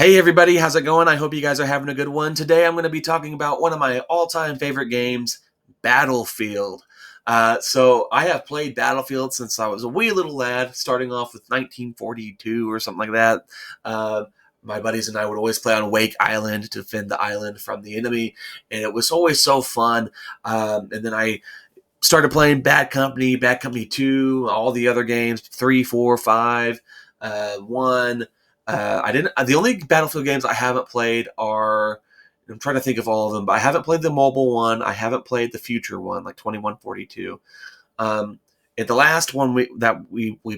Hey everybody, how's it going? I hope you guys are having a good one. Today I'm going to be talking about one of my all-time favorite games, Battlefield. So I have played Battlefield since I was a wee little lad, starting off with 1942 or something like that. Uh, my buddies and I would always play on Wake Island to defend the island from the enemy, and it was always so fun. And then I started playing Bad Company 2, all the other games, 3, 4, 5, 1. I didn't. The only Battlefield games I haven't played are. I'm trying to think of all of them, but I haven't played the mobile one. I haven't played the future one, like 2142. Um, and the last one we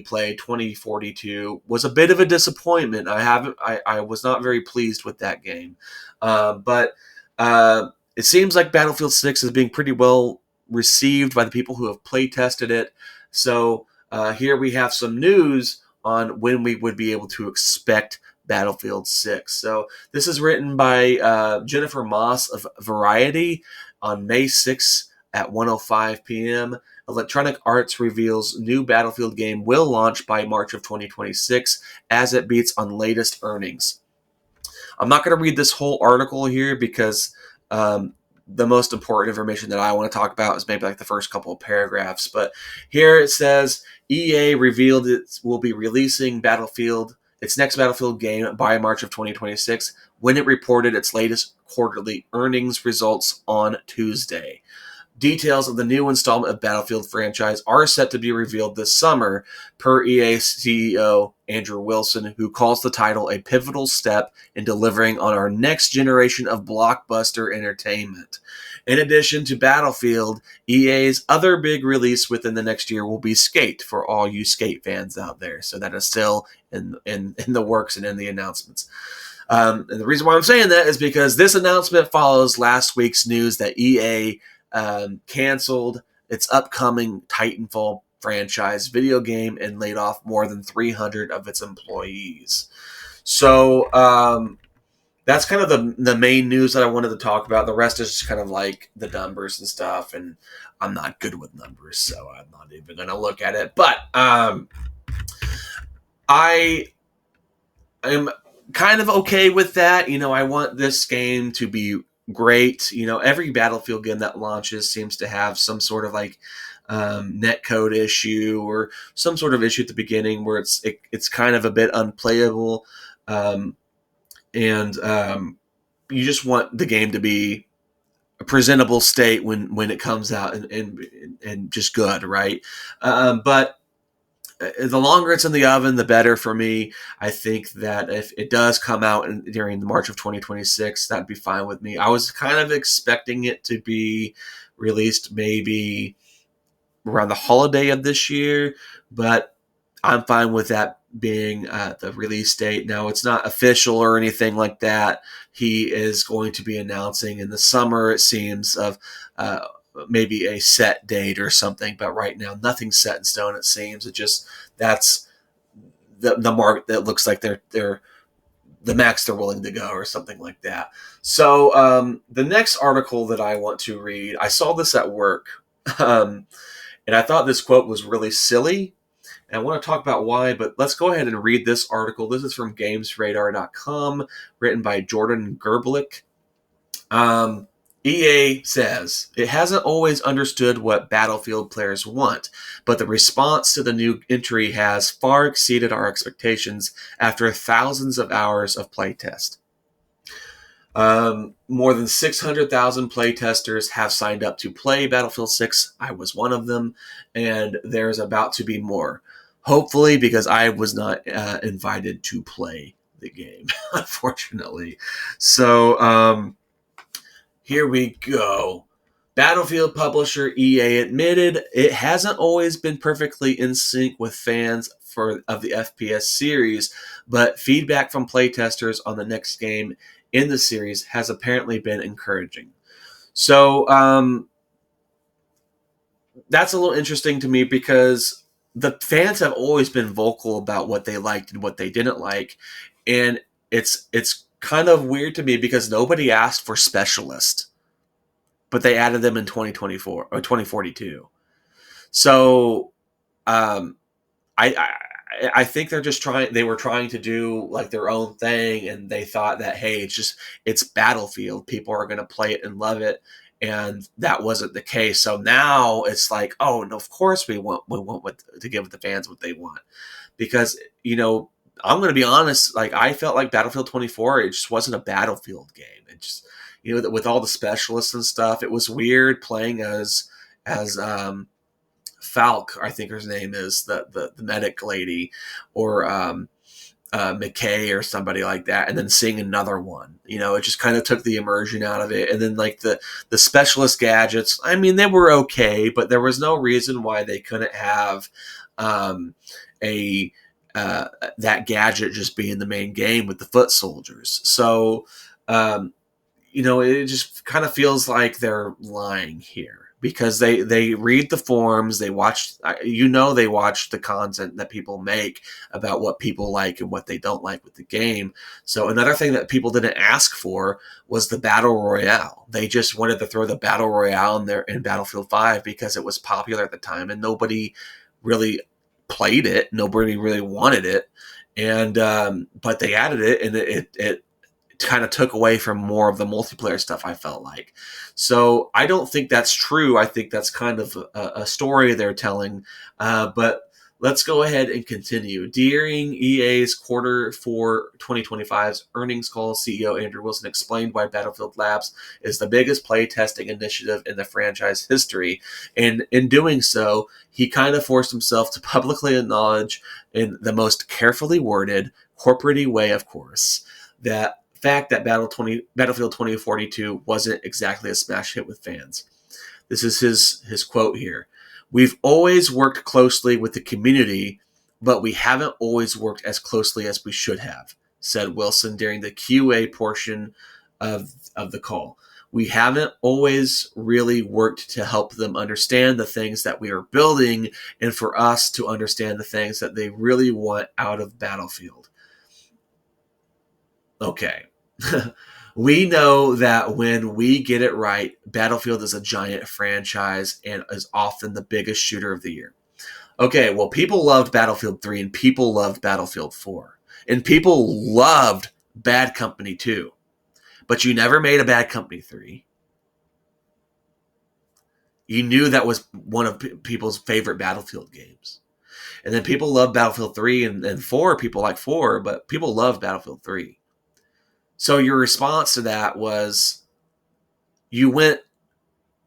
played, 2042, was a bit of a disappointment. I was not very pleased with that game, but it seems like Battlefield 6 is being pretty well received by the people who have play tested it. So here we have some news on when we would be able to expect Battlefield 6. So this is written by Jennifer Moss of Variety on May 6th at 1:05 p.m. Electronic Arts reveals new Battlefield game will launch by March of 2026 as it beats on latest earnings. I'm not going to read this whole article here because the most important information that I want to talk about is maybe like the first couple of paragraphs. But here it says EA revealed it will be releasing its next Battlefield game by March of 2026 when it reported its latest quarterly earnings results on Tuesday. Details of the new installment of Battlefield franchise are set to be revealed this summer, per EA CEO Andrew Wilson, who calls the title a pivotal step in delivering on our next generation of blockbuster entertainment. In addition to Battlefield, EA's other big release within the next year will be Skate, for all you Skate fans out there. So that is still in the works and in the announcements. And the reason why I'm saying that is because this announcement follows last week's news that EA canceled its upcoming Titanfall franchise video game and laid off more than 300 of its employees. So that's kind of the main news that I wanted to talk about. The rest is just kind of like the numbers and stuff, and I'm not good with numbers, so I'm not even going to look at it. But I am kind of okay with that. I want this game to be great. Every Battlefield game that launches seems to have some sort of like net code issue or some sort of issue at the beginning where it's kind of a bit unplayable, and you just want the game to be a presentable state when it comes out and just good, right? But the longer it's in the oven, the better for me. I think that if it does come out during March of 2026, that'd be fine with me. I was kind of expecting it to be released maybe around the holiday of this year, but I'm fine with that being the release date. Now, it's not official or anything like that. He is going to be announcing in the summer, it seems, of maybe a set date or something, but right now nothing's set in stone. It seems that's the mark that looks like they're the max they're willing to go or something like that. So the next article that I want to read, I saw this at work, and I thought this quote was really silly. And I want to talk about why, but let's go ahead and read this article. This is from GamesRadar.com, written by Jordan Gerblick. EA says, it hasn't always understood what Battlefield players want, but the response to the new entry has far exceeded our expectations after thousands of hours of playtest. More than 600,000 playtesters have signed up to play Battlefield 6. I was one of them, and there's about to be more. Hopefully, because I was not invited to play the game, unfortunately. So, here we go. Battlefield publisher EA admitted it hasn't always been perfectly in sync with fans of the FPS series, but feedback from playtesters on the next game in the series has apparently been encouraging. So that's a little interesting to me because the fans have always been vocal about what they liked and what they didn't like, and it's kind of weird to me because nobody asked for specialists, but they added them in 2024 or 2042. So I I think they were trying to do like their own thing, and they thought that, hey, it's Battlefield, people are going to play it and love it, and that wasn't the case. So now it's like, oh, no, of course we want to give the fans what they want, because I'm going to be honest, like I felt like Battlefield 24, it just wasn't a Battlefield game. It just, with all the specialists and stuff, it was weird playing as Falk, I think her name is, the medic lady, or McKay or somebody like that, and then seeing another one. It just kind of took the immersion out of it. And then like the specialist gadgets, I mean, they were okay, but there was no reason why they couldn't have a that gadget just being the main game with the foot soldiers. So it just kind of feels like they're lying here, because they read the forums, they watch the content that people make about what people like and what they don't like with the game. So another thing that people didn't ask for was the battle royale. They just wanted to throw the battle royale in Battlefield 5 because it was popular at the time, and nobody really played it, nobody really wanted it, and but they added it, and it kind of took away from more of the multiplayer stuff, I felt like. So I don't think that's true. I think that's kind of a story they're telling. But let's go ahead and continue. During EA's Q4 2025's earnings call, CEO Andrew Wilson explained why Battlefield Labs is the biggest playtesting initiative in the franchise history. And in doing so, he kind of forced himself to publicly acknowledge, in the most carefully worded, corporate-y way, of course, that Battlefield 2042 wasn't exactly a smash hit with fans. This is his quote here. "We've always worked closely with the community, but we haven't always worked as closely as we should have," said Wilson during the QA portion of the call. "We haven't always really worked to help them understand the things that we are building, and for us to understand the things that they really want out of Battlefield." Okay. We know that when we get it right, Battlefield is a giant franchise and is often the biggest shooter of the year. Okay, well, people loved Battlefield 3 and people loved Battlefield 4. And people loved Bad Company 2. But you never made a Bad Company 3. You knew that was one of people's favorite Battlefield games. And then people loved Battlefield 3 and 4. People like 4, but people loved Battlefield 3. So your response to that was, you went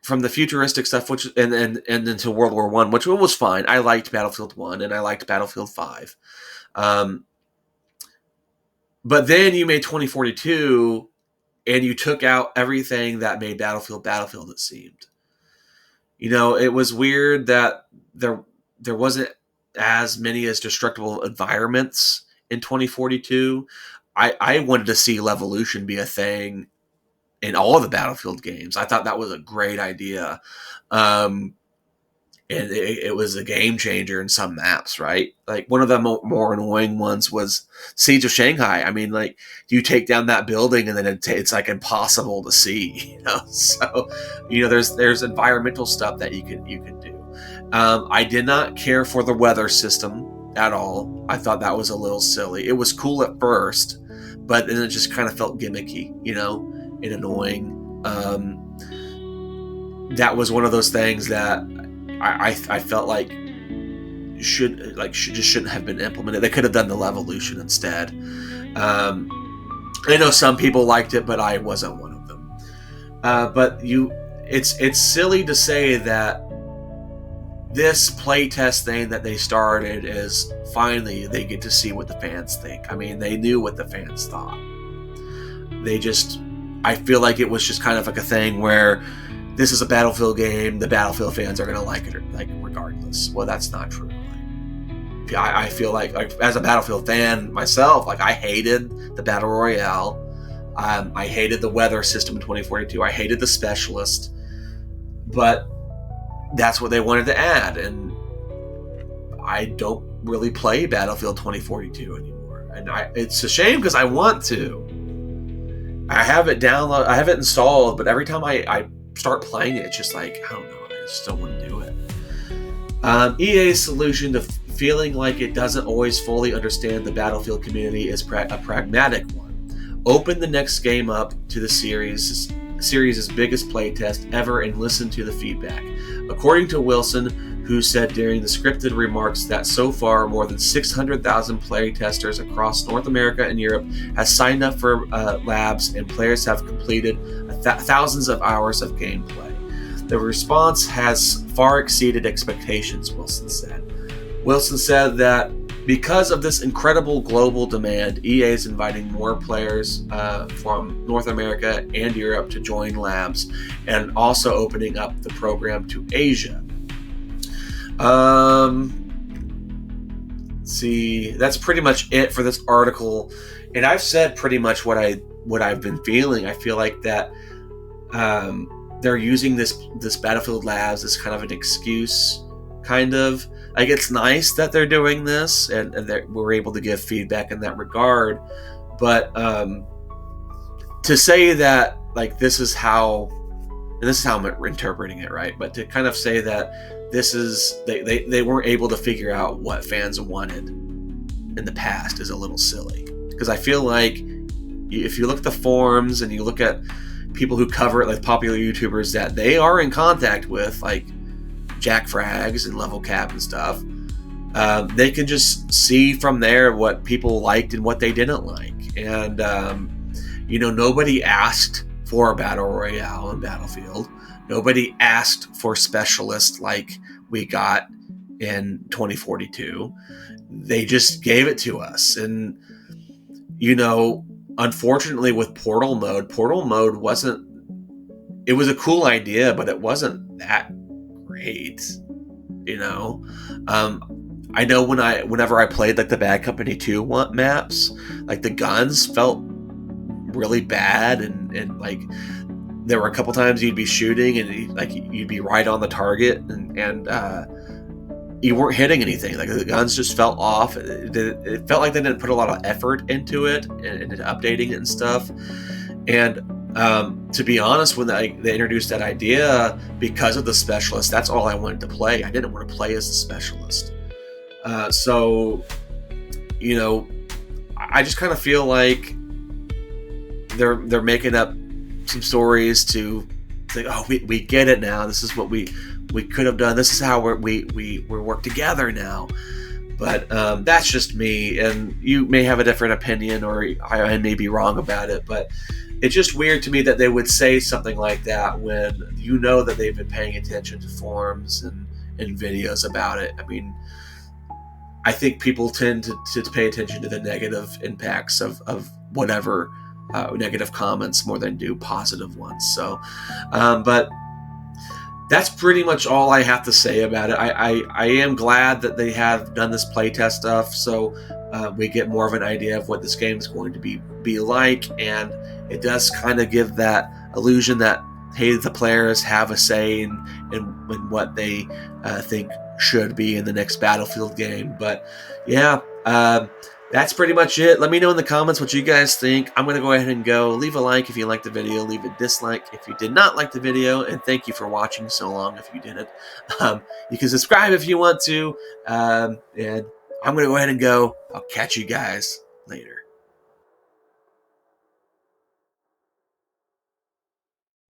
from the futuristic stuff, which and into World War I, which was fine. I liked Battlefield 1 and I liked Battlefield 5. But then you made 2042 and you took out everything that made Battlefield, it seemed. It was weird that there wasn't as many as destructible environments in 2042. I wanted to see Levolution be a thing in all of the Battlefield games. I thought that was a great idea. And it was a game changer in some maps, right? Like one of the more annoying ones was Siege of Shanghai. I mean, like, you take down that building and then it's like impossible to see, So, there's environmental stuff that you can do. I did not care for the weather system at all. I thought that was a little silly. It was cool at first, but then it just kind of felt gimmicky, and annoying. That was one of those things that I felt like shouldn't have been implemented. They could have done the Levolution instead. I know some people liked it, but I wasn't one of them. But it's silly to say that this playtest thing that they started is finally they get to see what the fans think. I mean, they knew what the fans thought. I feel like it was just kind of like a thing where this is a Battlefield game, the Battlefield fans are going to like it, regardless. Well, that's not true. I feel like as a Battlefield fan myself, I hated the Battle Royale. I hated the weather system in 2042. I hated the specialist. But that's what they wanted to add, and I don't really play Battlefield 2042 anymore. And it's a shame because I want to. I have it installed, but every time I start playing it, it's just like, I don't know, I just don't want to do it. EA's solution to feeling like it doesn't always fully understand the Battlefield community is a pragmatic one. Open the next game up to the series' biggest playtest ever and listen to the feedback. According to Wilson, who said during the scripted remarks that so far more than 600,000 playtesters across North America and Europe has signed up for labs, and players have completed thousands of hours of gameplay. The response has far exceeded expectations, Wilson said. Wilson said that because of this incredible global demand, EA is inviting more players from North America and Europe to join labs, and also opening up the program to Asia. See, that's pretty much it for this article, and I've said pretty much what I've been feeling. I feel like that they're using this Battlefield Labs as kind of an excuse, kind of. Like, it's nice that they're doing this and that we're able to give feedback in that regard, but to say that, like, this is how I'm interpreting it, right? But to kind of say that this is they weren't able to figure out what fans wanted in the past is a little silly, because I feel like if you look at the forums and you look at people who cover it, like popular YouTubers that they are in contact with, like Jack Frags and Level Cap and stuff, they can just see from there what people liked and what they didn't like. And nobody asked for a battle royale in Battlefield. Nobody asked for specialists like we got in 2042. They just gave it to us. And unfortunately, with Portal mode wasn't. It was a cool idea, but it wasn't that great. I know whenever I played like the Bad Company 2 maps, like the guns felt really bad, and like there were a couple times you'd be shooting and you'd be right on the target, and you weren't hitting anything. Like the guns just felt off. It felt like they didn't put a lot of effort into it and into updating it and stuff. And to be honest, when they introduced that idea, because of the specialist, that's all I wanted to play. I didn't want to play as the specialist. So I just kind of feel like they're making up some stories to think, oh, we get it now. This is what we could have done. This is how we work together now. But that's just me, and you may have a different opinion, or I may be wrong about it. But it's just weird to me that they would say something like that when that they've been paying attention to forums and videos about it. I mean, I think people tend to pay attention to the negative impacts of whatever negative comments more than do positive ones. So, but that's pretty much all I have to say about it. I am glad that they have done this playtest stuff, so we get more of an idea of what this game is going to be like, and it does kind of give that illusion that, hey, the players have a say in what they think should be in the next Battlefield game. But yeah, that's pretty much it. Let me know in the comments what you guys think. I'm going to go ahead and go. Leave a like if you liked the video. Leave a dislike if you did not like the video. And thank you for watching so long if you didn't. You can subscribe if you want to. And I'm going to go ahead and go. I'll catch you guys later.